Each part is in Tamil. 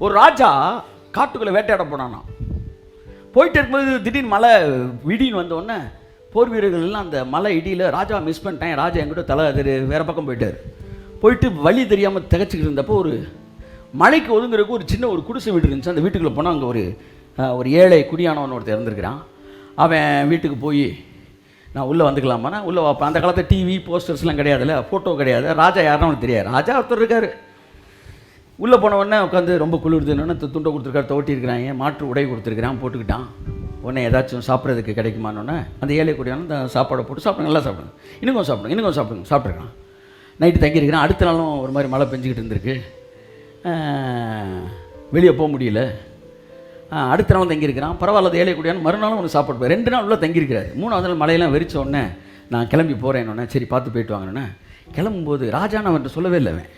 ஒரு ராஜா காட்டுக்குள்ளே வேட்டையாட போனானா. போயிட்டு இருக்கும்போது திடீர்னு மழை இடின்னு வந்தோடனே போர் வீரர்கள் எல்லாம் அந்த மலை இடியில் ராஜா மிஸ் பண்ணிட்டேன், ராஜா என்கிட்ட தலை வேறு பக்கம் போயிட்டு வழி தெரியாமல் திகச்சிக்கிட்டு இருந்தப்போ ஒரு மலைக்கு ஒதுங்குறதுக்கு ஒரு சின்ன ஒரு குடிசை வீடு இருந்துச்சு. அந்த வீட்டுக்குள்ளே போனால் அங்கே ஒரு ஏழை குடியானவன் ஒருத்தர் இறந்துருக்கிறான். அவன் வீட்டுக்கு போய் நான் உள்ளே வந்துக்கலாமா, நான் உள்ளே வைப்பேன். அந்த காலத்தில் டிவி போஸ்டர்ஸ்லாம் கிடையாதுல்ல, ஃபோட்டோ கிடையாது. ராஜா யாருன்னு அவனுக்கு தெரியாது. ராஜா ஒருத்தர் இருக்கார். உள்ளே போன உடனே உட்காந்து ரொம்ப குளிர்துன்னு துண்டை கொடுத்துருக்காரு, துவட்டிருக்கிறாங்க, மாற்று உடை கொடுத்துருக்கிறான், போட்டுக்கிட்டான். உடனே ஏதாச்சும் சாப்பிட்றதுக்கு கிடைக்குமானோடனே அந்த ஏழை கூடியான அந்த சாப்பாடை போட்டு சாப்பிடுங்க, நல்லா சாப்பிடுங்க, இன்னும் கொஞ்சம் சாப்பிடுங்க சாப்பிட்ருக்கான். நைட்டு தங்கியிருக்கிறான். அடுத்த நாளும் ஒரு மாதிரி மழை பெஞ்சிக்கிட்டு இருந்திருக்கு, வெளியே போக முடியல. அடுத்த நாளும் தங்கியிருக்கிறான். பரவாயில்ல, அது ஏழை கூடியான மறுநாளும் ஒன்று சாப்பிட்டு 2 நாள் உள்ள தங்கியிருக்கிறாரு. 3வது நாள் மழையெல்லாம் வெறிச்ச உடனே நான் கிளம்பி போகிறேன்னொன்னே சரி பார்த்து போயிட்டு வாங்கினோன்னே கிளம்பும்போது ராஜான்னு அவன்கிட்ட சொல்லவே இல்லை. அவன்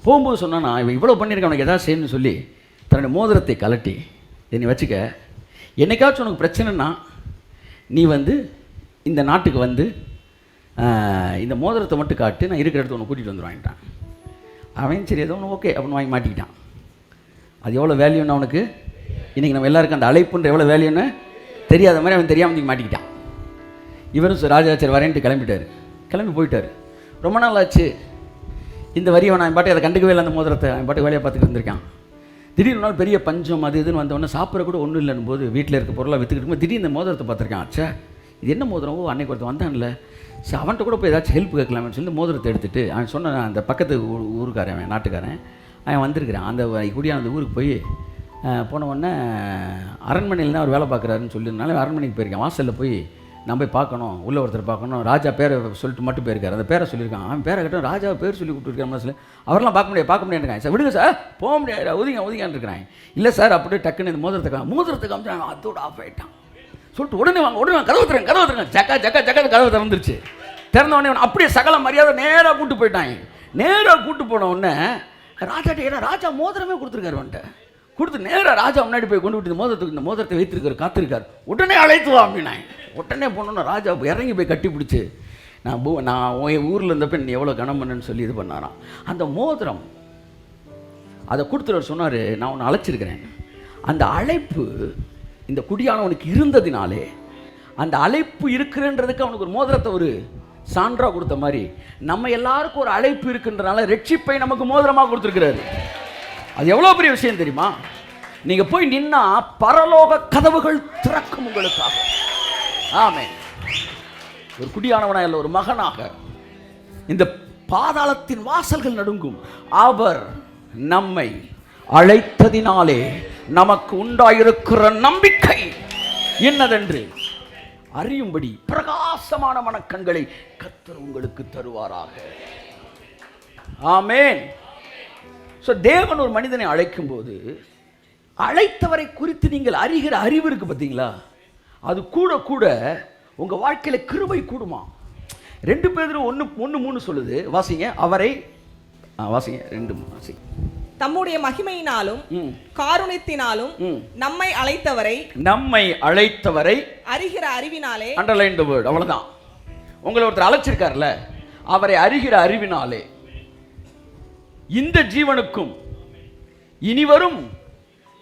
போகும்போது சொன்னான்னா, இவன் இவ்வளோ பண்ணியிருக்க, அவனுக்கு எதாவது செய்யணும்னு சொல்லி தன்னுடைய மோதிரத்தை கலட்டி, இதை நீ வச்சுக்க, என்னைக்காச்சும் உனக்கு பிரச்சனைனா நீ இந்த நாட்டுக்கு இந்த மோதிரத்தை மட்டும் காட்டு, நான் இருக்கிற இடத்த உன்னை கூட்டிகிட்டு வந்துடுவான்ட்டான். அவன் சரி ஏதோ ஒன்று ஓகே அப்படின்னு வாங்கி மாட்டிக்கிட்டான். அது எவ்வளோ வேல்யூன்னு அவனுக்கு இன்றைக்கி நம்ம எல்லாருக்கும் அந்த அழைப்புன்ற எவ்வளோ வேல்யூன்னு தெரியாத மாதிரி அவன் தெரியாமல் இன்றைக்கி மாட்டிக்கிட்டான். இவரும் ராஜா சரி வரேன்ட்டு கிளம்பி போயிட்டார். ரொம்ப நாள் ஆச்சு. இந்த வரியை நான் பாட்டு அதை கண்டுக்கவே இல்லை. அந்த மோதிரத்தை அவன் பாட்டு வேலையை பார்த்துட்டு இருந்திருக்கான். திடீர்னு நாள் பெரிய பஞ்சம் அது இதுன்னு வந்தவொடனே சாப்பிட்ற கூட ஒன்றும் இல்லைன்னு போது வீட்டில் இருக்க பொருளாக விற்றுக்கிட்டு இருக்கும்போது திடீர்னு இந்த மோதிரத்தை பார்த்துருக்கான். ஆச்சா இது என்ன மோதிரம்? அன்னைக்கு ஒருத்தர் வந்தான்ல, சரி அவன்கிட்ட கூட போய் ஏதாச்சும் ஹெல்ப் கேட்கலாம்னு சொல்லி மோதிரத்தை எடுத்துகிட்டு அவன் சொன்ன அந்த பக்கத்து ஊருக்காரன், அவன் நாட்டுக்காரன், அவன் வந்திருக்கிறான். அந்த குடியான அந்த ஊருக்கு போய் போன உடனே அரண்மனையில் தான் அவர் வேலை பார்க்குறாருன்னு சொல்லியிருந்தாலும் அரண்மனைக்கு போயிருக்கான். வாசலில் போய் நான் போய் பார்க்கணும், உள்ள ஒருத்தர் பார்க்கணும், ராஜா பேரை சொல்லிட்டு மட்டும் போயிருக்காரு. அந்த பேரை சொல்லியிருக்கான். அவன் பேரை கேட்டால் ராஜா பேர் சொல்லி கொடுத்துருக்கான். சொல்லி அவரெல்லாம் பார்க்க முடியாது சார், விடுங்க சார், போக முடியாது, ஒதுங்கான்னு இருக்கிறான். இல்லை சார் அப்படியே டக்குன்னு இந்த மோதிரத்தை காமிச்சான். அதோட ஆஃப் ஆகிட்டான். சொல்லிட்டு உடனே வாங்க கதவு தருங்க ஜக்கா கதவு திறந்துருச்சு. திறந்த உடனே அப்படியே சகல மரியாதை நேராக கூப்பிட்டு போயிட்டான். நேராக கூப்பிட்டு போன உடனே ராஜாட்ட ஏன்னா ராஜா மோதிரமே கொடுத்துருக்காரு. வந்துட்டு கொடுத்து நேராக ராஜா முன்னாடி போய் கொண்டு விட்டு இந்த மோதிரத்தை வைத்திருக்காரு, காத்திருக்காரு. உடனே அழைத்து வா அப்படின்னாங்க. உடனே போனோன்னா ராஜா இறங்கி போய் கட்டி பிடிச்சி நான் ஊரில் இருந்தப்ப நீ எவ்வளோ கனம் பண்ணுன்னு சொல்லி இது பண்ணாராம். அந்த மோதிரம் அதை கொடுத்துட்டு சொன்னார், நான் உன்னை அழைச்சிருக்கிறேன். அந்த அழைப்பு இந்த குடியானவனுக்கு இருந்ததினாலே அந்த அழைப்பு இருக்கிறன்றதுக்கு அவனுக்கு ஒரு மோதிரத்தை ஒரு சான்றாக கொடுத்த மாதிரி நம்ம எல்லாருக்கும் ஒரு அழைப்பு இருக்குன்றனால ரட்சிப்பை நமக்கு மோதிரமாக கொடுத்துருக்கிறாரு. அது எவ்வளோ பெரிய விஷயம் தெரியுமா? நீங்கள் போய் நின்னா பரலோக கதவுகள் திறக்கும் உங்களுக்காக. ஆமென். ஒரு குடியானவனா இல்லை, ஒரு மகனாக இந்த பாதாளத்தின் வாசல்கள் நடுங்கும். அவர் நம்மை அழைத்ததினாலே நமக்கு உண்டாயிருக்கிற நம்பிக்கை என்னதென்று அறியும்படி பிரகாசமான மனக்கண்களை கர்த்தர் உங்களுக்கு தருவாராக. ஆமென். தேவன் ஒரு மனிதனை அழைக்கும் போது அழைத்தவரை குறித்து நீங்கள் அறிகிற அறிவு இருக்கு பார்த்தீங்களா, அது கூட கூட உங்க வாழ்க்கையில கிருபை கூடுமா. 2 பேதுரு 1:3 சொல்லுது. வாசிங்க. அவரை வாசிங்க. 2:3 வாசிங்க. தம்முடைய மகிமையினாலும் காருண்யத்தினாலும் நம்மை அழைத்தவரை அறிகிற அறிவினாலே. அண்டர்லைன் தி வேர்ட். அவ்வளவுதான். உங்களை ஒருத்தர் அழைச்சிருக்காருல்ல, அவரை அறிகிற அறிவினாலே இந்த ஜீவனுக்கும் இனிவரும்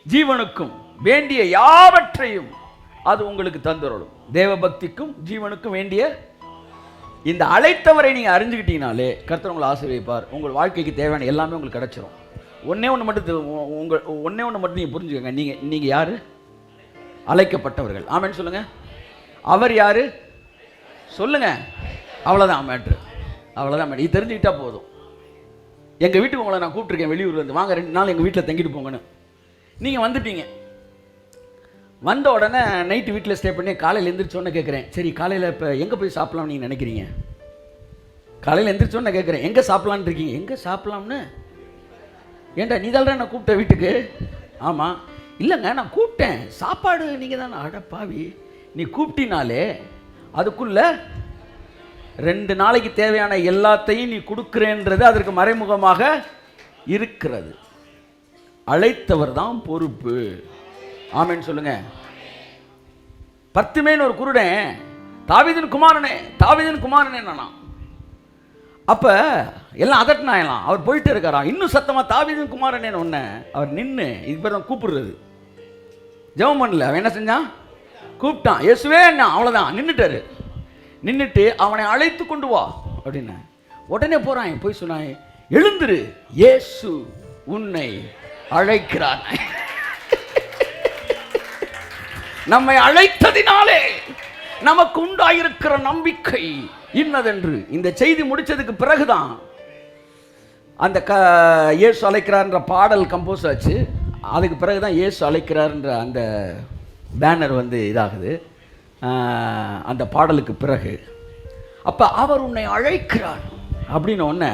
ஜீவனுக்கும் வேண்டிய யாவற்றையும் அது உங்களுக்கு தந்துரும். தேவபக்திக்கும் ஜீவனுக்கும் வேண்டிய இந்த அழைத்தவரை நீங்க அறிஞ்சுக்கிட்டீங்கனாலே கர்த்தர் உங்களை ஆசீர்வதிப்பார். உங்கள் வாழ்க்கைக்கு தேவையான எல்லாமே உங்களுக்கு கிடைச்சிரும். ஒன்னே ஒன்று மட்டும் நீங்க புரிஞ்சுக்கங்க. நீங்க யாரு? அழைக்கப்பட்டவர்கள். ஆமென் சொல்லுங்க. அவர் யாரு சொல்லுங்க. அவ்வளவுதான் மேட்ரு. அவ்வளவுதான் மேட்ரு. இது தெரிஞ்சுக்கிட்டா போதும். எங்க வீட்டுக்கு உங்களை நான் கூப்பிட்டுருக்கேன் வெளியூர்ல இருந்து, வாங்க 2 நாள் எங்க வீட்டில் தங்கிட்டு போங்கன்னு. நீங்க வந்துட்டீங்க. வந்த உடனே நைட்டு வீட்டில் ஸ்டே பண்ணி காலையில் எந்திரிச்சோன்னே கேட்குறேன், சரி காலையில் இப்போ எங்கே போய் சாப்பிட்லாம்னு நீங்கள் நினைக்கிறீங்க? காலையில் எந்திரிச்சோன்னே கேட்குறேன், எங்கே சாப்பிட்லான்னு இருக்கீங்க? எங்கே சாப்பிட்லாம்னு? ஏன்டா நீ தான் நான் கூப்பிட்டேன் வீட்டுக்கு. ஆமாம். இல்லைங்க நான் கூப்பிட்டேன், சாப்பாடு நீங்கள் தானே. அட பாவி, நீ கூப்பிட்டினாலே அதுக்குள்ள 2 நாளைக்கு தேவையான எல்லாத்தையும் நீ கொடுக்குறேன்றது அதற்கு மறைமுகமாக இருக்கிறது. அழைத்தவர் தான் பொறுப்பு. ஆமென் சொல்லுங்க. பர்த்திமேன்னு ஒரு குருடன் தாவீதின் குமாரனே நானா, அப்போ எல்லாம் அதட்டினாயலாம். அவர் போயிட்டே இருக்காராம். இன்னும் சத்தமாக தாவீதின் குமாரனே ஒன்று. அவர் நின்று இது பேர் தான் கூப்பிடுறது. ஜெபம் பண்ணல. அவன் என்ன செஞ்சான்? கூப்பிட்டான். இயேசுவே என்ன, அவ்வளோதான். நின்றுட்டாரு. நின்றுட்டு அவனை அழைத்து கொண்டு வா அப்படின்னு உடனே போகிறான். போய் சொன்னான், எழுந்துரு, இயேசு உன்னை அழைக்கிறான். நம்மை அழைத்ததினாலே நமக்கு உண்டாயிருக்கிற நம்பிக்கை இன்னதென்று இந்த செய்தி முடிச்சதுக்கு பிறகுதான் அந்த இயேசு அழைக்கிறார்ன்ற பாடல் கம்போஸ் ஆச்சு. அதுக்கு பிறகுதான் இயேசு அழைக்கிறார்ன்ற அந்த பேனர் வந்து இதாகுது அந்த பாடலுக்கு பிறகு. அப்போ அவர் உன்னை அழைக்கிறார் அப்படின்னு உடனே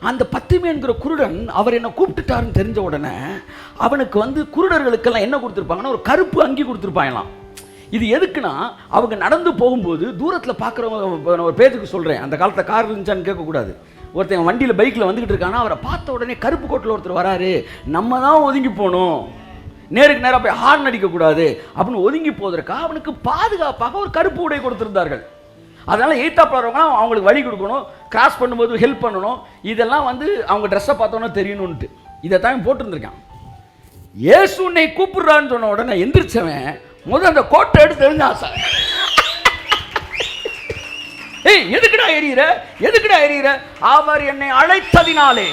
அந்த பத்திமேன்கிற குருடன் அவர் என்ன கூப்பிட்டுட்டாருன்னு தெரிஞ்ச உடனே அவனுக்கு வந்து குருடர்களுக்கெல்லாம் என்ன கொடுத்துருப்பாங்கன்னா ஒரு கருப்பு அங்கி கொடுத்துருப்பாங்களாம். இது எதுக்குன்னா அவங்க நடந்து போகும்போது தூரத்தில் பார்க்குறவங்க, ஒரு பேருக்கு சொல்கிறேன், அந்த காலத்தில் கார் இருந்துச்சான்னு கேட்கக்கூடாது. ஒருத்தன் வண்டியில் பைக்கில் வந்துக்கிட்டு இருக்கானா, அவரை பார்த்த உடனே கருப்பு கோட்டில் ஒருத்தர் வராரு, நம்ம தான் ஒதுங்கி போகணும், நேருக்கு நேராக போய் ஹார்ன் அடிக்கக்கூடாது அப்படின்னு ஒதுங்கி போவதற்காக அவனுக்கு பாதுகாப்பாக ஒரு கருப்பு உடை கொடுத்துருந்தார்கள். அதனால் எய்த்தாப்பில் வரவங்க அவங்களுக்கு வழி கொடுக்கணும், கிராஸ் பண்ணும்போது ஹெல்ப் பண்ணணும், இதெல்லாம் வந்து அவங்க ட்ரெஸ்ஸை பார்த்தோன்னா தெரியணுன்ட்டு இதை தான் போட்டிருந்துருக்கான். இயேசு உன்னை கூப்பிடுறான்னு சொன்ன உடனே எந்திரிச்சவன் முதல் அந்த கோட்டை எடுத்து தெரிஞ்சான். சார், ஏய் எதுக்குடா எறிகிற, எதுக்குடா எறிகிற? அவர் என்னை அழைத்ததினாலே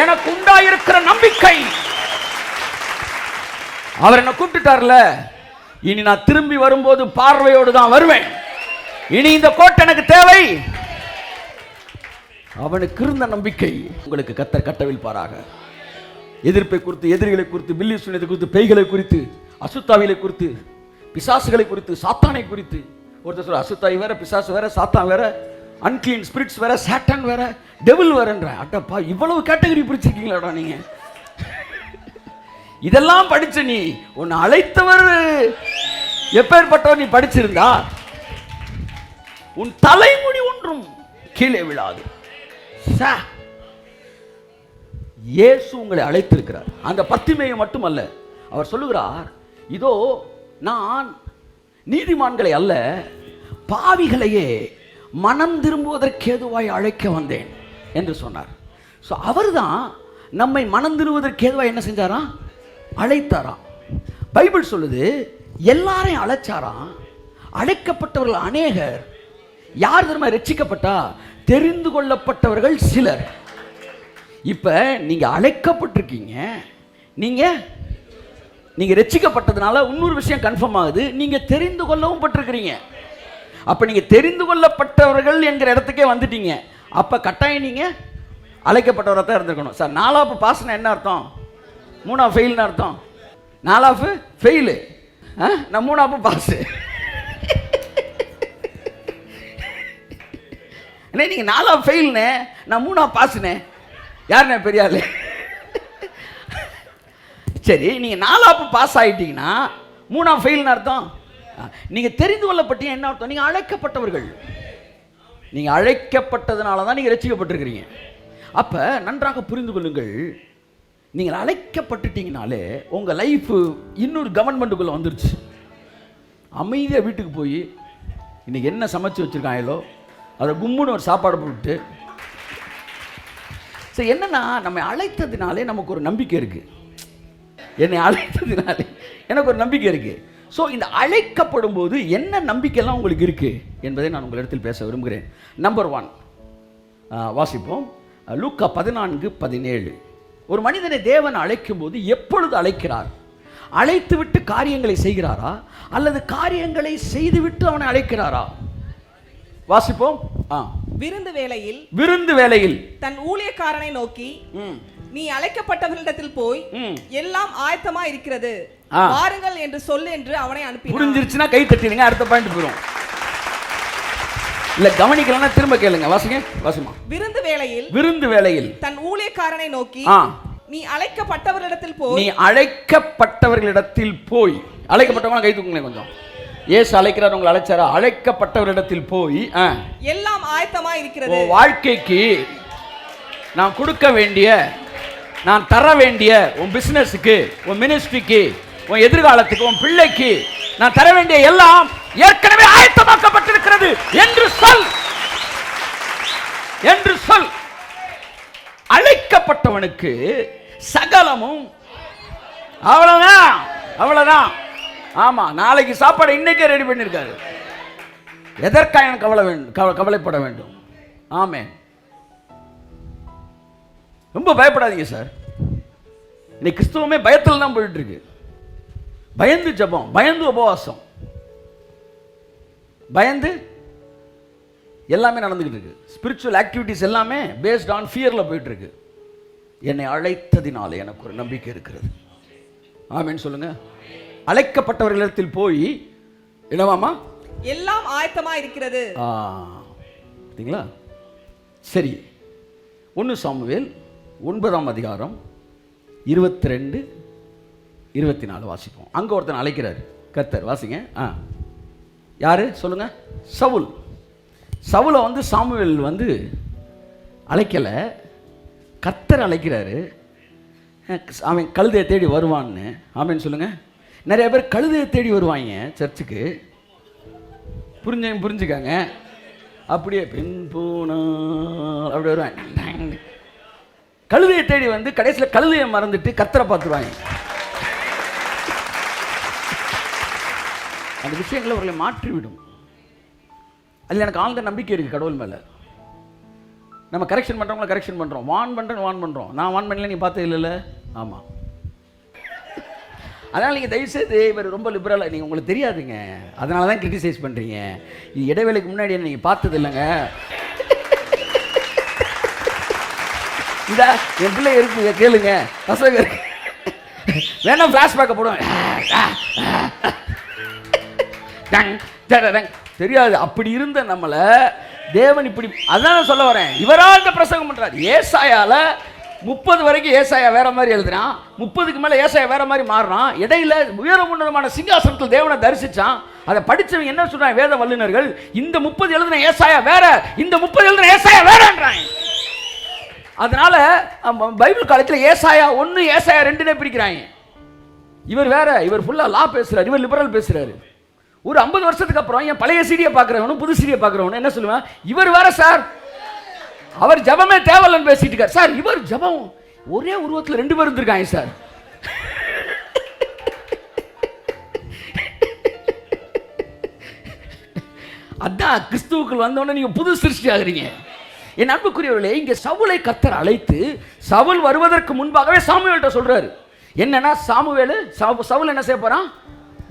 எனக்கு உண்டாயிருக்கிற நம்பிக்கை. அவர் என்னை கூப்பிட்டுட்டார்ல, இனி நான் திரும்பி வரும்போது பார்வையோடு தான் வருவேன், இனி இந்த கோட்டை எனக்கு தேவை. அவனுக்கு இருந்த நம்பிக்கை உங்களுக்கு கர்த்தர் கட்டவிழ்ப்பாராக. எதிர்ப்பை குறித்து, எதிரிகளை குறித்து, பில்லி சூனியத்தை குறித்து, பேய்களை குறித்து, அசுத்தாவிகளை குறித்து, பிசாசுகளை குறித்து, சாத்தானை குறித்து. ஒருத்தர் சொல்ற அசுத்தாவி வேற, பிசாசு வேற, சாத்தான் வேற, அன்கிளீன் ஸ்பிரிட்ஸ் வேற, சாட்டன் வேற, டெவில் வேறன்ற. அட்டப்பா, இவ்வளவு கேட்டகரி பிரிச்சிருக்கீங்களாடா நீங்க. இதெல்லாம் படிச்ச நீ, உன்னை அழைத்தவர் எப்பேற்பட்டவர் நீ படிச்சிருந்தா உன் தலைமுடி ஒன்றும் கீழே விழாது. இயேசு உங்களை அழைத்திருக்கிறார். அந்த பத்திமையை மட்டுமல்ல, அவர் சொல்லுகிறார், இதோ நான் நீதிமான்களை அல்ல பாவிகளையே மனம் திரும்புவதற்கு ஏதுவாய் அழைக்க வந்தேன் என்று சொன்னார். ஸோ அவர் தான் நம்மை மனம் திரும்புவதற்கு ஏதுவாய் என்ன செஞ்சாராம்? அழைத்தாராம். பைபிள் சொல்லுது எல்லாரையும் அழைச்சாராம். அழைக்கப்பட்டவர்கள் அநேகர். யார் தெரியுமா ரட்சிக்கப்பட்டா? தெரிந்து கொள்ளப்பட்டவர்கள் சிலர். இப்ப நீங்க அழைக்கப்பட்டிருக்கீங்க, நீங்க ரட்சிக்கப்பட்டதுனால இன்னொரு விஷயம் கன்ஃபார்ம் ஆகுது, நீங்க தெரிந்து கொள்ளவும் பட்டிருக்கிறீங்க. அப்ப நீங்க தெரிந்து கொள்ளப்பட்டவர்கள் என்கிற இடத்துக்கே வந்துட்டீங்க. அப்ப கட்டாயம் நீங்க அழைக்கப்பட்டவராக தான் இருந்திருக்கணும். சார், 4 பாஸ்னா என்ன அர்த்தம்? 3 ஃபெயில்னு அர்த்தம். 4 ஃபெயிலு, நான் 3 பாஸ். அண்ணே நீங்கள் 4 ஃபெயில்னே, நான் 3 பாஸ்னே. யாருண்ணே பெரிய ஆளு? சரி, நீங்கள் 4 பாஸ் ஆகிட்டீங்கன்னா 3 ஃபெயில்னு அர்த்தம். நீங்கள் தெரிந்து கொள்ளப்பட்டீங்க என்ன அர்த்தம்? நீங்கள் அழைக்கப்பட்டவர்கள். நீங்கள் அழைக்கப்பட்டதுனால தான் நீங்கள் ரட்சிக்கப்பட்டிருக்கிறீங்க. அப்போ நன்றாக புரிந்து கொள்ளுங்கள், நீங்கள் அழைக்கப்பட்டுட்டீங்கனாலே உங்கள் லைஃபு இன்னொரு கவர்மெண்ட்டுக்குள்ளே வந்துருச்சு. அமைதியாக வீட்டுக்கு போய் இன்றைக்கி என்ன சமைச்சு வச்சுருக்காங்களோ அதை கும்முன்னு ஒரு சாப்பாடு போட்டு. சரி, என்னென்னா நம்மை அழைத்ததுனாலே நமக்கு ஒரு நம்பிக்கை இருக்குது. என்னை அழைத்ததுனாலே எனக்கு ஒரு நம்பிக்கை இருக்குது. ஸோ இந்த அழைக்கப்படும் போது என்ன நம்பிக்கையெல்லாம் உங்களுக்கு இருக்குது என்பதை நான் உங்களிடத்தில் பேச விரும்புகிறேன். நம்பர் 1 வாசிப்போம். லூக்கா 14:17. ஒரு மனிதனை தேவன் அழைக்கும் போது எப்பொழுது அழைக்கிறார்? அழைத்துவிட்டு காரியங்களை செய்கிறாரா அல்லது காரியங்களை செய்துவிட்டு அவனை அழைக்கிறாரா? வாசிப்போம். விருந்து வேளையில் தன் ஊழியக்காரனை நோக்கி, நீ அழைக்கப்பட்டவர்களிடத்தில் போய் எல்லாம் ஆயத்தமா இருக்கிறது, வாருங்கள் என்று சொல்லு என்று அவனை அனுப்பினார். புரிஞ்சிருச்சுன்னா கை தட்டிடுங்க. அடுத்த பாயிண்ட் போறோம். இல்ல கவனிக்கலன்னா திரும்ப கேளுங்க. வாசிங்க, வாசிமா. விருந்து வேளையில் தன் ஊழியக்காரனை நோக்கி, நீ அழைக்கப்பட்டவர்களிடத்தில் போய் அழைக்கப்பட்டவங்க கை தூக்குங்களேன் கொஞ்சம். இயேசு அழைக்கிறார், உங்களை அழைச்சாரா? அழைக்கப்பட்டவரிடத்தில் போய் எல்லாம் ஆயத்தமா இருக்கிறது. வாழ்க்கைக்கு நான் கொடுக்க வேண்டிய, நான் தர வேண்டிய, உன் பிசினஸுக்கு, உன் மினிஸ்ட்ரிக்கு, உன் எதிர்காலத்துக்கு, உன் பிள்ளைக்கு நான் தர வேண்டிய எல்லாம் ஏற்கனவே ஆயத்தமாக்கப்பட்டிருக்கிறது என்று சொல். என்று சொல். அழைக்கப்பட்டவனுக்கு சகலமும். அவ்வளவுதான், அவ்வளவுதான். ஆமா, நாளைக்கு சாப்பாடு இன்னைக்கே ரெடி பண்ணிருக்காரு. எதற்காக கவலைப்பட வேண்டும்? ஆமென். ரொம்ப பயப்படாதீங்க சார். இன்னைக்கு கிறிஸ்துவமே பயத்தில் தான் போயிட்டு இருக்கு. பயந்து ஜெபம், பயந்து உபவாசம், பயந்து எல்லாமே நடந்துகிட்டு இருக்கு. ஸ்பிரிச்சுவல் ஆக்டிவிட்டிஸ் எல்லாமே பேஸ்ட் ஆன் ஃபியர்ல போயிட்டு இருக்கு. என்னை அழைத்ததினாலே எனக்கு ஒரு நம்பிக்கை இருக்கிறது. ஆமென் சொல்லுங்க. அழைக்கப்பட்டவர்களிடத்தில் போய் என்னவாமா? எல்லாம் ஆயத்தமா இருக்கிறது. பார்த்தீங்களா? சரி, 1 சாமுவேல் 9ஆம் அதிகாரம் 22, 24 வாசிப்போம். அங்க ஒருத்தன் அழைக்கிறார் கர்த்தர். வாசிங்க. யாரு சொல்லுங்க? சவுல். சவுலை வந்து சாமுவேல் வந்து அழைக்கல, கர்த்தர் அழைக்கிறாரு. அவன் கழுதையை தேடி வருவான்னு. ஆமென் சொல்லுங்க. நிறைய பேர் கழுதையை தேடி வருவாங்க சர்ச்சுக்கு. புரிஞ்சுக்காங்க. அப்படியே பின் பூனா அப்படி வருவாங்க. கழுதையை தேடி வந்து கடைசியில் கழுதையை மறந்துட்டு கர்த்தரை பார்த்துருவாங்க. அந்த விஷயங்களை அவர்களை மாற்றிவிடும். அதில் எனக்கு ஆழ்ந்த நம்பிக்கை இருக்குது கடவுள் மேலே. நம்ம கரெக்ஷன் பண்ணுறவங்கள கரெக்ஷன் பண்ணுறோம், வான் பண்ணுறோம். நான் வான் பண்ணல, நீ பார்த்தது இல்லைல்ல? ஆமாம். அதனால் நீங்கள் தயவுசெய்து இவர் ரொம்ப லிபரலாக, நீங்கள் உங்களுக்கு தெரியாதுங்க, அதனால தான் கிரிட்டிசைஸ் பண்ணுறீங்க. இது இடைவேளைக்கு முன்னாடி என்ன நீங்கள் பார்த்தது இல்லைங்க. இந்த என் பிள்ளை இருக்கு, கேளுங்க, பசங்க இருக்கு, வேணா ஃப்ளாஷ்பேக்கை போடுவேன். தெரியாது. அப்படி இருந்த நம்மளை தேவன் இப்படி, அதான் சொல்ல வரேன். இவரால் இந்த பிரசங்கம் பண்றாரு. ஏசாயால 30 வரைக்கும் ஏசாயா வேற மாதிரி எழுதுறான், 30க்கு மேல ஏசாயா வேற மாதிரி மாறுறான். இடையில உயரம் உன்னதமான சிங்காசனத்தில் தேவனை தரிசிச்சான். அதை படிச்சவங்க என்ன சொல்றாங்க? வேத வல்லுநர்கள், இந்த 30 எழுதுன ஏசாயா வேற, இந்த 30 எழுதுன ஏசாயா வேறன்றாங்க. அதனால பைபிள் காலேஜில் ஏசாயா 1 ஏசாயா 2னே பிரிக்கிறாங்க. இவர் வேற, இவர் ஃபுல்லா லா பேசுறாரு, இவர் லிபரல் பேசுறாரு. ஒரு 50 வருஷத்துக்கு அப்புறம் என் பழைய சீடியை பார்க்குறவனும் புது சீடியை பார்க்குறவனும் என்ன சொல்லுவேன்? இவர் வேற சார், அவர் ஜபமே தேவலன்னு பேசிட்டு இருக்கார் சார். இவர் ஜபம் ஒரே உருவத்தில் 2 பேர் இருந்திருக்காங்க சார். அதான் கிறிஸ்துவுக்குள் வந்தோடனே நீங்க புது சிருஷ்டி ஆகுறீங்க. என் அன்புக்குரியவர்களே, இங்க சவுலை கர்த்தர் அழைத்து, சவுல் வருவதற்கு முன்பாகவே சாமுவேல்கிட்ட சொல்றாரு. என்னன்னா, சவுல் என்ன செய்ய போறான்?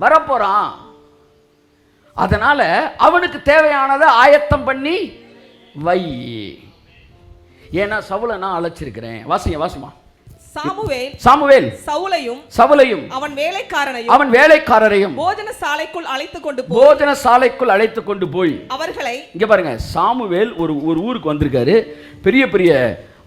வரப்போறான். அதனால அவனுக்கு தேவையானதை ஆயத்தம் பண்ணி வை. ஏன்னா சவுலை நான் அழைச்சிருக்கிறேன். வாசிமா. சாமுவேல் சவுலையும் அவன் வேலைக்காரரையும் போஜன சாலைக்குள் அழைத்து கொண்டு போய் அவர்களை, இங்க பாருங்க, சாமுவேல் ஒரு ஊருக்கு வந்திருக்காரு. பெரிய பெரிய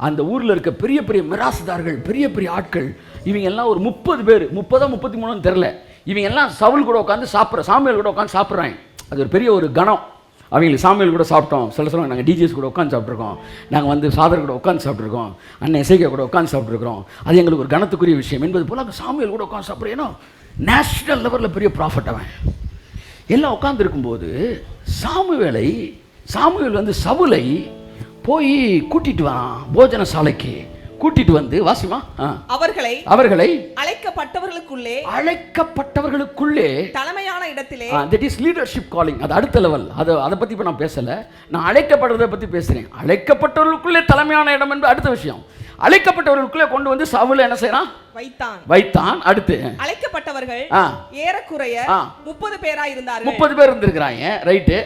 அந்த ஊர்ல இருக்க பெரிய பெரிய மிராசுதார்கள், பெரிய பெரிய ஆட்கள், இவங்க எல்லாம் ஒரு 30 பேர், 30 33 தெரியல. இவங்க எல்லாம் சவுல் கூட உட்காந்து சாமுவேல் கூட உட்காந்து சாப்பிட்றாங்க. அது ஒரு பெரிய ஒரு கணம். அவங்களுக்கு சாமுவேல் கூட சாப்பிட்டோம், சில சொல்லுவாங்க நாங்கள் டிஜிஎஸ் கூட உட்காந்து சாப்பிட்ருக்கோம், நாங்கள் வந்து ஃபாதர் கூட உட்காந்து சாப்பிட்ருக்கோம், அண்ணன் எசேக்கியா கூட உட்காந்து சாப்பிட்ருக்கிறோம். அது எங்களுக்கு ஒரு கணத்துக்குரிய விஷயம் என்பது போல் அங்கே சாமுவேல் கூட உட்காந்து சாப்பிட்றேன். ஏன்னா நேஷனல் லெவலில் பெரிய ப்ராஃபிட் அவன். எல்லாம் உட்காந்து இருக்கும்போது சாமுவேல் வந்து சவுலை போய் கூட்டிட்டு வரான், போஜன சாலைக்கு கூட்டிட்டு வந்து. வாசிமா. அவர்களை அழைக்கப்பட்டவர்களுக்குள்ளே தலைமையான இடத்திலே, that is leadership calling. அது அடுத்த லெவல். அதை பத்தி இப்ப நான் பேசல, நான் அழைக்கப்படுறதை பத்தி பேசுறேன். அழைக்கப்பட்டவர்களுக்குள்ளே தலைமையான இடம் என்பது அடுத்த விஷயம். அழைக்கப்பட்டவர்களுக்குள்ளே கொண்டு வந்து சவுல் என்ன செய்யறான்? வைத்தான். அடுத்து அழைக்கப்பட்டவர்கள் ஏறக்குறைய 30 பேராய் இருந்தார்கள். 30 பேர் இருந்திருக்காங்க. ரைட்டு.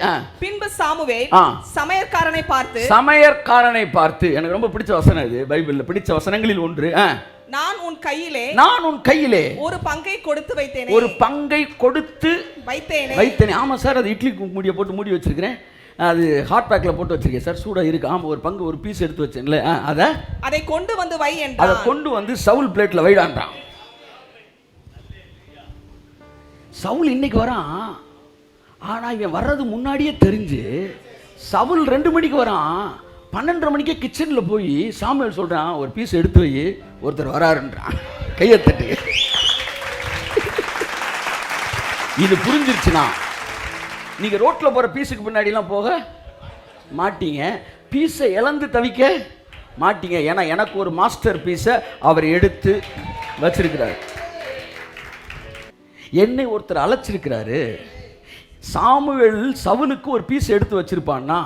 பின்பு சாமுவேல் சமையற்காரனை பார்த்து, எனக்கு ரொம்ப பிடிச்ச வசனம் இது, பைபிள்ல பிடிச்ச வசனங்களில் ஒன்று. நான் உன் கையிலே ஒரு பங்கை கொடுத்து வைத்தேனே. ஆமா சார், அது இட்லி மூடியை போட்டு மூடி வச்சிருக்கிறேன், அது ஹாட் பேக்கில் போட்டு வச்சிருக்கேன் சார், சூடாக இருக்கு. ஆமாம், ஒரு பங்கு ஒரு பீஸ் எடுத்து வச்சேன்ல, அதை கொண்டு வந்து வை என்றான். அதை கொண்டு வந்து சவுல் பிளேட்டில் வைடான்றான். சவுல் இன்னைக்கு வரான், ஆனால் இவன் வர்றது முன்னாடியே தெரிஞ்சு சவுல் 2 மணிக்கு வரான். 12:30 மணிக்கே கிச்சனில் போய் சாமுவேல் சொல்கிறான், ஒரு பீஸ் எடுத்து வை, ஒருத்தர் வராருன்றான். கையை தட்டு. இது புரிஞ்சிருச்சுன்னா நீங்கள் ரோட்டில் போகிற பீஸுக்கு பின்னாடிலாம் போக மாட்டீங்க. பீஸை இழந்து தவிக்க மாட்டீங்க. ஏன்னா எனக்கு ஒரு மாஸ்டர் பீஸை அவர் எடுத்து வச்சிருக்கிறார். என்னை ஒருத்தர் அழைச்சிருக்கிறாரு. சாமுவேல் சவுலுக்கு ஒரு பீஸ் எடுத்து வச்சிருப்பான்னா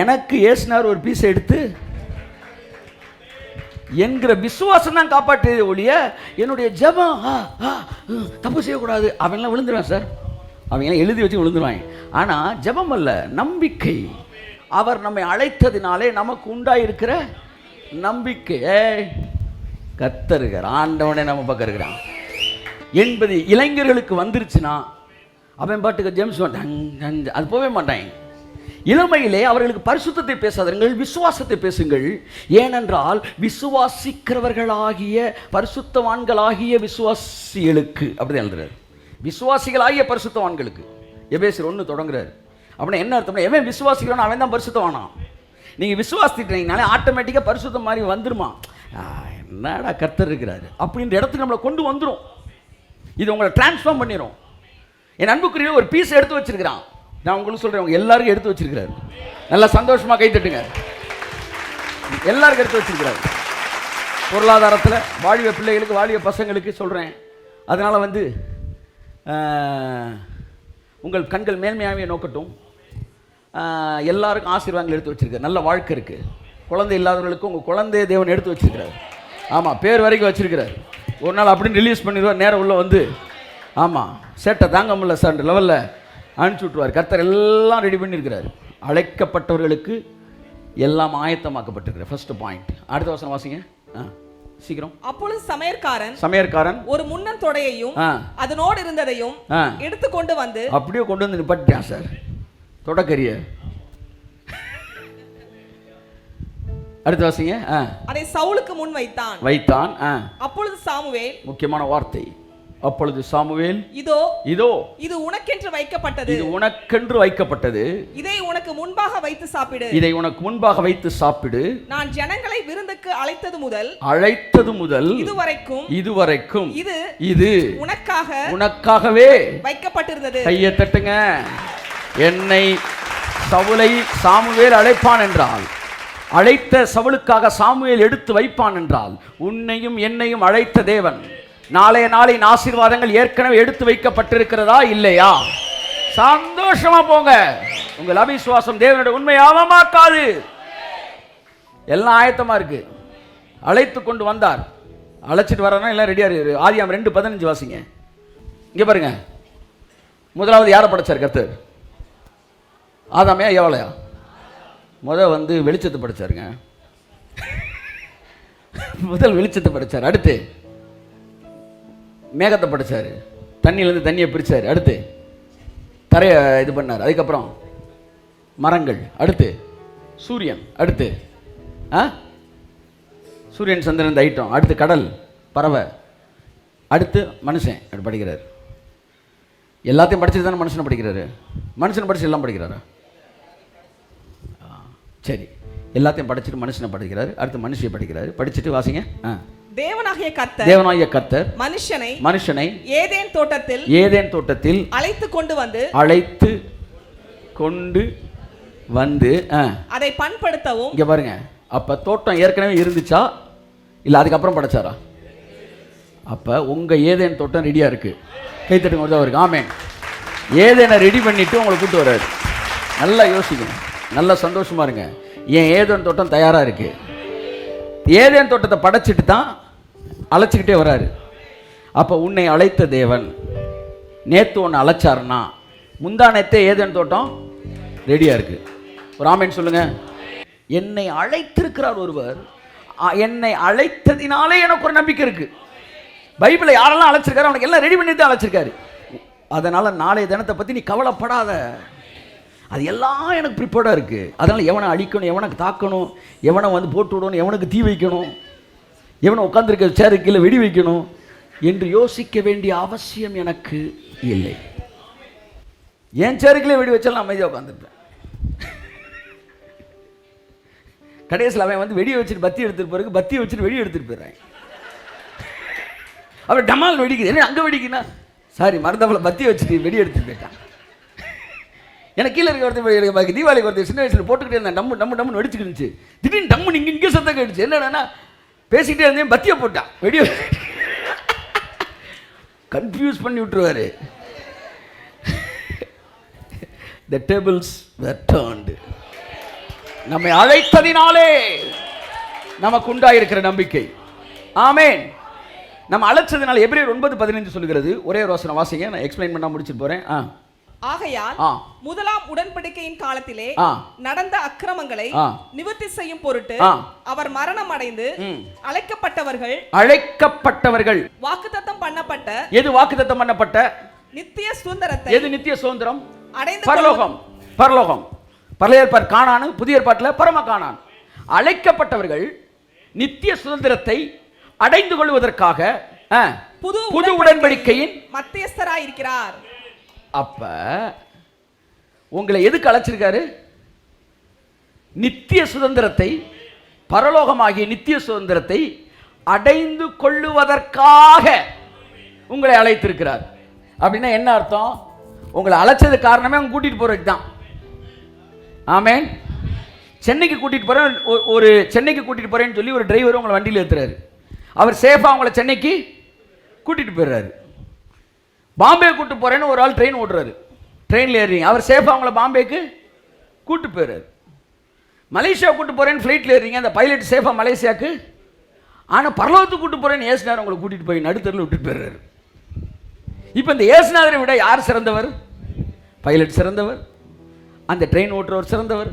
எனக்கு ஏசுனார் ஒரு பீஸ் எடுத்து என்கிற விசுவாசம் தான் காப்பாற்றியது ஒழிய என்னுடைய ஜெபம் தப்பு செய்யக்கூடாது. அவன்லாம் விழுந்துருவான் சார், அவங்க எழுதி வச்சு விழுந்துருவாங்க. ஆனால் ஜெபம் அல்ல, நம்பிக்கை. அவர் நம்மை அழைத்ததினாலே நமக்கு உண்டாயிருக்கிற நம்பிக்கை. கர்த்தர் ஆண்டவனே நம்ம பக்கம் இருக்கிறான் என்பது இளைஞர்களுக்கு வந்துருச்சுன்னா அவன் பாட்டுக்கு ஜேம்ஸ் அது போகவே மாட்டாங்க. இளமையிலே அவர்களுக்கு பரிசுத்தத்தை பேசாதீர்கள், விசுவாசத்தை பேசுங்கள். ஏனென்றால் விசுவாசிக்கிறவர்களாகிய பரிசுத்தவான்களாகிய விசுவாசிகளுக்கு அப்படி எழுதுறாரு. விசுவாசிகளாகிய பரிசுத்தவான்களுக்கு எபேசியர் 1 தொடங்குறாரு. அப்படின்னா என்ன அர்த்தம்னா, எவன் விசுவாசிக்கிறானோ அவன் தான் பரிசுத்தவானா. நீங்கள் விசுவாசிட்டீங்கனாலே ஆட்டோமேட்டிக்காக பரிசுத்தம் மாதிரி வந்துருமா. என்னடா கர்த்தர் இருக்கிறாரு அப்படின்ற இடத்துக்கு நம்மளை கொண்டு வந்துடும். இது உங்களை டிரான்ஸ்ஃபார்ம் பண்ணிடும். என் அன்புக்குரிய ஒரு பீஸ் எடுத்து வச்சிருக்கிறான். நான் உங்களுக்கு சொல்கிறேன், உங்க எல்லாருக்கும் எடுத்து வச்சிருக்கிறாரு. நல்லா சந்தோஷமாக கை தட்டுங்க. எல்லாருக்கும் எடுத்து வச்சிருக்கிறாரு. பொருளாதாரத்தில் வாலிப பிள்ளைகளுக்கு, வாலிப பசங்களுக்கு சொல்கிறேன். அதனால் உங்கள் கண்கள் மேன்மையாகவே நோக்கட்டும். எல்லாருக்கும் ஆசீர்வாதங்கள் எடுத்து வச்சிருக்காரு. நல்ல வாழ்க்கை இருக்குது. குழந்தை இல்லாதவர்களுக்கு உங்கள் குழந்தைய தேவன் எடுத்து வச்சிருக்கிறார். ஆமாம், பேர் வரைக்கும் வச்சிருக்கிறார். ஒரு நாள் அப்படின்னு ரிலீஸ் பண்ணிடுவார். நேரம் உள்ள ஆமாம் சேட்டை தாங்க முடியல சார் லெவலில் அனுப்பிச்சி விட்டுருவார். கர்த்தர் எல்லாம் ரெடி பண்ணியிருக்கிறார். அழைக்கப்பட்டவர்களுக்கு எல்லாம் ஆயத்தமாக்கப்பட்டிருக்கிறார். First point. அடுத்த வசனம் வாசிங்க சீக்கிரம். அப்பொழுது சமையற்காரன் ஒரு முன்னன் தொடையையும் அதனோடு இருந்ததையும் எடுத்து கொண்டு வந்து அப்படியே கொண்டு வந்து நிப்பாட்டிட்டான் சார் தொடக்கரிய. அடுத்த வாசிங்க. அதை சவுலுக்கு முன் வைத்தான். அப்பொழுது சாமுவேல், முக்கியமான வார்த்தை, அப்பொழுது சாமுவேல், இதோ இது உனக்கென்று வைக்கப்பட்டது. இதை உனக்கு முன்பாக வைத்து சாப்பிடு. நான் ஜனங்களை விருந்துக்கு அழைத்தது முதல் இதுவரைக்கும் இது உனக்காகவே வைக்கப்பட்டிருந்தது. கையை தட்டுங்க. என்னை சவுலை சாமுவேல் அழைப்பான் என்றால், அழைத்த சவுலுக்காக சாமுவேல் எடுத்து வைப்பான் என்றால், உன்னையும் என்னையும் அழைத்த தேவன் நாளைய நாளின் ஆசீர்வாதங்கள் ஏற்கனவே எடுத்து வைக்கப்பட்டிருக்கிறதா இல்லையா? சந்தோஷமா போங்க. உங்கள் அவிசுவாசம் தேவனுடைய உண்மையாக மாக்காது. எல்லாம் ஆயத்தமா இருக்கு. அழைத்து கொண்டு வந்தார். அழைச்சிட்டு வர்றனா எல்லாம் ரெடியா இருக்கு. ஆதியாகமம் 2:15 வாசிங்க. இங்க பாருங்க. முதலாவது யாரை படைச்சார் கர்த்தர்? ஆதாமையா ஏவாளையா? வெளிச்சத்தை படைச்சாருங்க. முதல் வெளிச்சத்தை படைச்சார். அடுத்து மேகத்தை படைச்சாரு. தண்ணியிலேருந்து தண்ணியை பிரிச்சாரு. அடுத்து தரையை இது பண்ணார். அதுக்கப்புறம் மரங்கள். அடுத்து சூரியன். அடுத்து சூரியன் சந்திரன் ஐட்டம். அடுத்து கடல், பறவை. அடுத்து மனுஷன். அப்படி படிக்கிறார். எல்லாத்தையும் படிச்சுட்டு தானே மனுஷனை படிக்கிறாரு. மனுஷனை படிச்சு எல்லாம் படிக்கிறாரா? சரி, எல்லாத்தையும் படிச்சுட்டு மனுஷனை படிக்கிறாரு. அடுத்து மனுஷியை படிக்கிறாரு. படிச்சுட்டு வாசிங்க. தேவனாகிய கர்த்தர் மனுஷனை ஏதேன் தோட்டத்தில் அழைத்து கொண்டு வந்து அதை பண்படுத்தவும். இங்க பாருங்க. அப்ப தோட்டம் ஏற்கனவே இருந்துச்சா இல்ல அதுக்கப்புறம் படைச்சாரா? அப்ப உங்க ஏதேன் தோட்டம் ரெடியா இருக்கு. கைத்தட்டுங்க அவருக்கு. ஆமென். ஏதேனை ரெடி பண்ணிட்டு உங்களை கூட்டு வர்றாரு. நல்லா யோசிக்கணும். நல்லா சந்தோஷமா இருங்க. ஏன் ஏதேன் தோட்டம் தயாரா இருக்கு. ஏதேன் தோட்டத்தை படைச்சிட்டு தான் அழைச்சிக்கிட்டே வராரு. அப்போ உன்னை அழைத்த தேவன் நேற்று ஒன்று அழைச்சாருன்னா முந்தா நேத்தே ஏதேன் தோட்டம் ரெடியாக இருக்கு. ஒரு ஆமென் சொல்லுங்க. என்னை அழைத்திருக்கிறார் ஒருவர். என்னை அழைத்ததினாலே எனக்கு ஒரு நம்பிக்கை இருக்கு. பைபிளை யாரெல்லாம் அழைச்சிருக்காரு அவனுக்கு எல்லாம் ரெடி பண்ணி தான் அழைச்சிருக்காரு. அதனால நாளைய தினத்தை பற்றி நீ கவலைப்படாத. அது எல்லாம் எனக்கு ப்ரிப்பேர்டாக இருக்குது. அதனால் எவனை அழிக்கணும், எவனை தாக்கணும், எவனை போட்டு விடணும், எவனுக்கு தீ வைக்கணும், எவனை உட்காந்துருக்க சேரு கீழே வெடி வைக்கணும் என்று யோசிக்க வேண்டிய அவசியம் எனக்கு இல்லை. என் சேருக்குள்ளே வெடி வச்சாலும் அமைதியாக உட்காந்துருப்பேன். கடைசியில் அவன் வெடியை வச்சுட்டு பத்தி எடுத்துட்டு பிறகு பத்தியை வச்சுட்டு வெடி எடுத்துட்டு போயிடுறேன். அவன் டமால் வெடிக்குது. என்ன அங்கே வெடிக்குன்னா சாரி மருந்தவளை பத்தி வச்சுட்டு வெடி எடுத்துட்டு போயிட்டான். எனக்கு கீழே இருக்க ஒருத்தர் தீபாவளிக்கு ஒருத்தர் சின்ன வயசில் போட்டுக்கிட்டே இருந்தேன், டம்முன்னு வெடிச்சுக்கிட்டு இருந்துச்சு. திடீர்னு டம்முன்னு இங்கே சத்தம் கேட்டுச்சு. என்னன்னா பேசிக்கிட்டே இருந்தேன், பத்தியை போட்டான், வெடியோ கன்ஃபியூஸ் பண்ணி விட்டுருவாரு. The tables were turned. நம்மை அழைத்ததினாலே நமக்கு உண்டாயிருக்கிற நம்பிக்கை. ஆமென். நம்ம அழைச்சதுனால எபிரேயர் 9:15 சொல்லுகிறது. ஒரே ஒரு வசனம் வாசிங்க, நான் எக்ஸ்பிளைன் பண்ண முடிச்சிட்டு போறேன். ஆகையால் முதலாம் உடன்படிக்கையின் காலத்திலே நடந்த அக்கிரமங்களை நிவர்த்தி செய்யும் பொருட்டு அவர் மரணம் அடைந்து அழைக்கப்பட்டவர்கள் வாக்குத்தத்தம் பண்ணப்பட்ட, எது வாக்குத்தத்தம் பண்ணப்பட்ட? நித்திய சுதந்திரத்தை. எது நித்திய சுதந்திரம்? அடைந்து பரலோகம். பழைய ஏற்பாடு கானான், புதிய ஏற்பாட்டில் பரம கானான். அழைக்கப்பட்டவர்கள் நித்திய சுதந்திரத்தை அடைந்து கொள்வதற்காக புது உடன்படிக்கையின் மத்தியஸ்தராய் இருக்கிறார். அப்ப உங்களை எதுக்கு அழைச்சிருக்காரு? நித்திய சுதந்திரத்தை, பரலோகமாகிய நித்திய சுதந்திரத்தை அடைந்து கொள்ளுவதற்காக உங்களை அழைத்திருக்கிறார். அப்படின்னா என்ன அர்த்தம்? உங்களை அழைச்சது காரணமே அவங்க கூட்டிட்டு போறதுக்கு தான். ஆமென். சென்னைக்கு கூட்டிட்டு போறேன், ஒரு சென்னைக்கு கூட்டிட்டு போறேன்னு சொல்லி ஒரு டிரைவர் உங்களை வண்டியில் ஏற்றுறாரு. அவர் சேஃபா உங்களை சென்னைக்கு கூட்டிட்டு போயிடுறாரு. பாம்பே கூட்டு போறேன்னு ஒரு ஆள் ட்ரெயின் ஓட்டுறாரு, ட்ரெயினில் ஏறுறீங்க, அவர் சேஃபாக அவங்கள பாம்பேக்கு கூட்டு போயிடுறாரு. மலேசியா கூட்டு போறேன்னு ஃப்ளைட்டில் ஏறுறீங்க, அந்த பைலட் சேஃபாக மலேசியாவுக்கு, ஆனால் பரலோகத்துக்கு கூட்டு போறேன்னு ஏசுநாதர் உங்களை கூட்டிட்டு போய் நடுத்தரில் விட்டுட்டு போயிடுறாரு. இப்போ இந்த ஏசுநாதரை விட யார் சிறந்தவர்? பைலட் சிறந்தவர், அந்த ட்ரெயின் ஓட்டுறவர் சிறந்தவர்,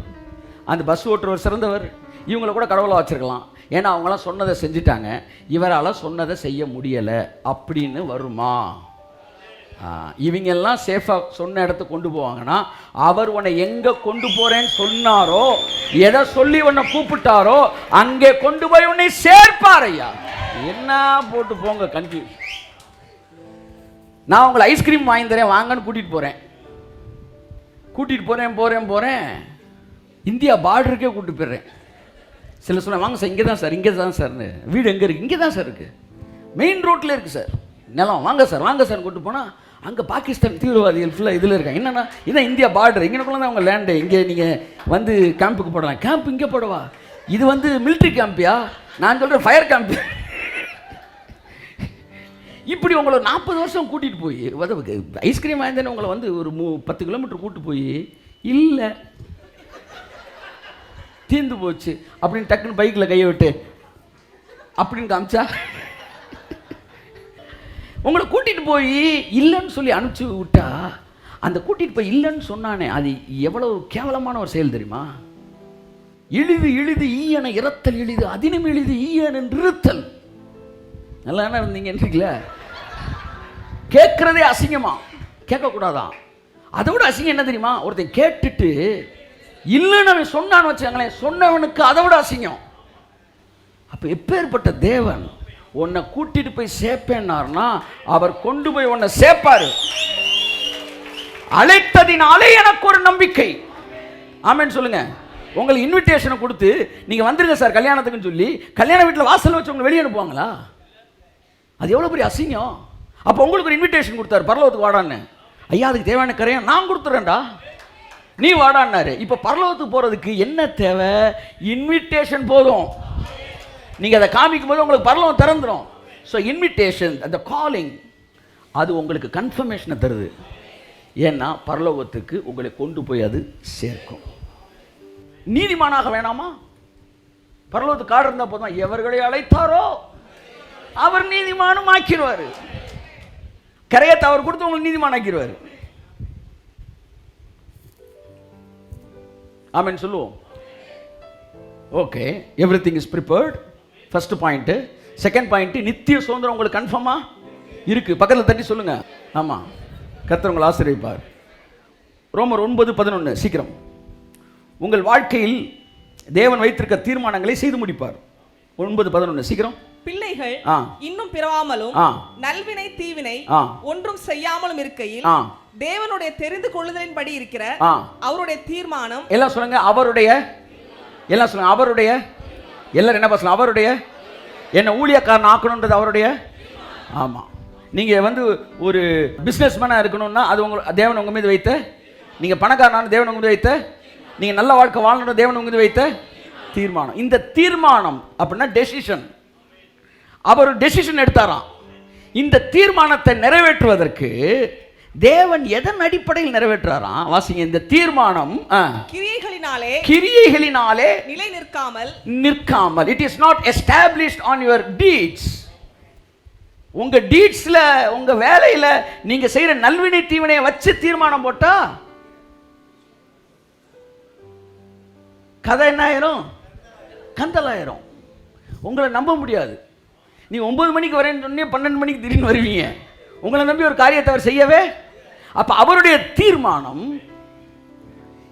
அந்த பஸ் ஓட்டுறவர் சிறந்தவர். இவங்களை கூட கடவுளை வச்சிருக்கலாம், ஏன்னா அவங்களாம் சொன்னதை செஞ்சுட்டாங்க, இவரால் சொன்னதை செய்ய முடியலை அப்படின்னு வருமா? இவங்கெல்லாம் சேஃபாக சொன்ன இடத்துக்கு கொண்டு போவாங்கன்னா, அவர் உன்னை எங்கே கொண்டு போகிறேன்னு சொன்னாரோ, எதை சொல்லி உன்னை கூப்பிட்டாரோ அங்கே கொண்டு போய் உன்னை சேர்ப்பார். ஐயா என்ன போட்டு போங்க கன்ஃபியூஸ். நான் உங்களை ஐஸ்கிரீம் வாங்கி தரேன் வாங்கன்னு கூட்டிகிட்டு போகிறேன், இந்தியா பார்டருக்கே கூப்பிட்டு போயிடுறேன். சில சொன்ன வாங்க சார், இங்கே தான் சார்னு. வீடு எங்கே இருக்குது? இங்கே தான் சார் இருக்குது, மெயின் ரோட்டில் இருக்குது சார் நிலம், வாங்க சார் கூப்பிட்டு போனால் அங்கே பாகிஸ்தான் தீவிரவாதிகள் ஃபுல்லாக இதில் இருக்காங்க. என்னென்னா இதான் இந்தியா பார்டர், இங்கேக்குள்ள தான் அவங்க லேண்டு, இங்கே நீங்கள் வந்து கேம்புக்கு போடலாம். கேம்ப் இங்கே போடவா? இது வந்து மிலிட்ரி கேம்பியா? நான் சொல்கிறேன் ஃபயர் கேம்ப். இப்படி உங்களை 40 வருஷம் கூட்டிகிட்டு போய் ஐஸ்கிரீம் வாங்கினேன்னு உங்களை வந்து ஒரு 10 கிலோமீட்டர் கூப்பிட்டு போய் இல்லை தீர்ந்து போச்சு அப்படின்னு டக்குன்னு பைக்கில் கையை விட்டு அப்படின்னு காமிச்சா, உங்களை கூட்டிகிட்டு போய் இல்லைன்னு சொல்லி அனுப்பிச்சி விட்டா, அந்த கூட்டிகிட்டு போய் இல்லைன்னு சொன்னானே அது எவ்வளவு கேவலமான ஒரு செயல் தெரியுமா? இழிது ஈயன இறத்தல் எளிது, அதினம் எளிது ஈயன நிறுத்தல். நல்லா என்ன இருந்தீங்கன்றீங்கள? கேட்கறதே அசிங்கமா, கேட்கக்கூடாதான். அதை விட அசிங்கம் என்ன தெரியுமா? ஒருத்தன் கேட்டுட்டு இல்லைன்னு அவன் சொன்னான்னு வச்சுக்காங்களேன், சொன்னவனுக்கு அதை விட அசிங்கம். அப்போ எப்பேற்பட்ட தேவன் உன்னை கூட்டிட்டு போய் சேர்ப்பேன்னார்னா அவர் கொண்டு போய் உன்னை சேர்ப்பாரு. அழைத்ததினாலே எனக்கு ஒரு நம்பிக்கை. ஆமென் சொல்லுங்க. உங்களுக்கு இன்விடேஷனை கொடுத்து நீங்க வந்துருங்க சார் கல்யாணத்துக்குன்னு சொல்லி கல்யாண வீட்டில் வாசல் வச்சு உங்களை வெளியே அனுப்புவாங்களா? அது எவ்வளோ பெரிய அசிங்கம். அப்போ உங்களுக்கு ஒரு இன்விடேஷன் கொடுத்தாரு, பரலோகத்துக்கு வாடான்னு. ஐயா அதுக்கு தேவையான கரையா நான் கொடுத்துறேன்டா, நீ வாடான்னாரு. இப்போ பரலோகத்துக்கு போகிறதுக்கு என்ன தேவை? இன்விடேஷன் போதும். நீங்கள் அதை காமிக்கும் போது உங்களுக்கு பரலோகம் திறந்துடும். ஸோ இன்விடேஷன், அந்த காலிங், அது உங்களுக்கு கன்ஃபர்மேஷனை தருது. ஏன்னா பரலோகத்துக்கு உங்களை கொண்டு போய் அது சேர்க்கும். நீதிமானாக வேணாமா? பரலோகத்துக்கு காடு இருந்தால் போதும், எவர்களை அழைத்தாரோ அவர் நீதிமானும் ஆக்கிடுவார். கரையத்தை அவர் கொடுத்து உங்களுக்கு நீதிமான் ஆக்கிடுவார். ஆமென் சொல்லுவோம். Okay, everything is prepared. First point. Second point, நித்திய சுதந்திரம் உங்களுக்கு கன்ஃபார்மா இருக்கு. பக்கத்தில் தட்டி சொல்லுங்க. ஆமாம், கர்த்தர் உங்களை ஆசீர்வதிப்பார். ரோமர் 9:11 சீக்கிரம். உங்கள் வாழ்க்கையில் தேவன் வைத்திருக்க தீர்மானங்களை செய்து முடிப்பார். 9:11 சீக்கிரம். பிள்ளைகள் இன்னும் பிறவாமலும் நல்வினை தீவினை ஒன்றும் செய்யாமலும் இருக்கையில் தேவனுடைய தெரிந்து கொள்ளுதலின்படி இருக்கிற அவருடைய தீர்மானம். எல்லாம் சொல்லுங்க அவருடைய. எல்லாம் சொல்லுங்க அவருடைய. எல்லாரும் என்ன பேசலாம்? அவருடைய. என்ன ஊழியக்காரன் ஆக்கணுன்றது அவருடைய. ஆமாம், நீங்கள் வந்து ஒரு பிஸ்னஸ் மேனாக இருக்கணும்னா அது தேவன் உங்கள் மீது வைத்த நீங்க பணக்காரனான தேவன் உங்க மீது வைத்த, நீங்க நல்ல வாழ்க்கை வாழணும் தேவன் உங்க மீது வைத்த தீர்மானம். இந்த தீர்மானம் அப்படின்னா டெசிஷன். அவர் டெசிஷன் எடுத்தாராம். இந்த தீர்மானத்தை நிறைவேற்றுவதற்கு தேவன் எதன் அடிப்படையில் நிறைவேற்றாராம்? வாசிங்க. இந்த தீர்மானம் கிரியைகளினாலே நிலை நிற்காமல், it is not established on your deeds. உங்க டீட்ஸ்ல, உங்க வேலையில நீங்க செய்யற நல்வினை தீவினையை வச்சு தீர்மானம் போட்டா கதை என்ன ஆயிரும்? கந்தலாயிரும். உங்களை நம்ப முடியாது. நீ 9 மணிக்கு வரேன்னு சொன்னே 12 மணிக்கு திடீர்னு வருவீங்க. உங்களை நம்பி ஒரு காரியத்தை அவர் செய்யவே. அப்ப அவருடைய தீர்மானம்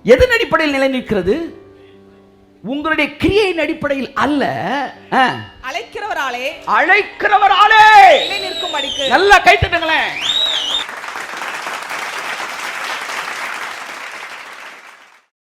எதன் அடிப்படையில் நிலை நிற்கிறது? உங்களுடைய கிரியையின் அடிப்படையில் அல்ல, அழைக்கிறவராலே நிலை நிற்கும். நல்லா நல்லா கைத்தட்டுங்களேன்.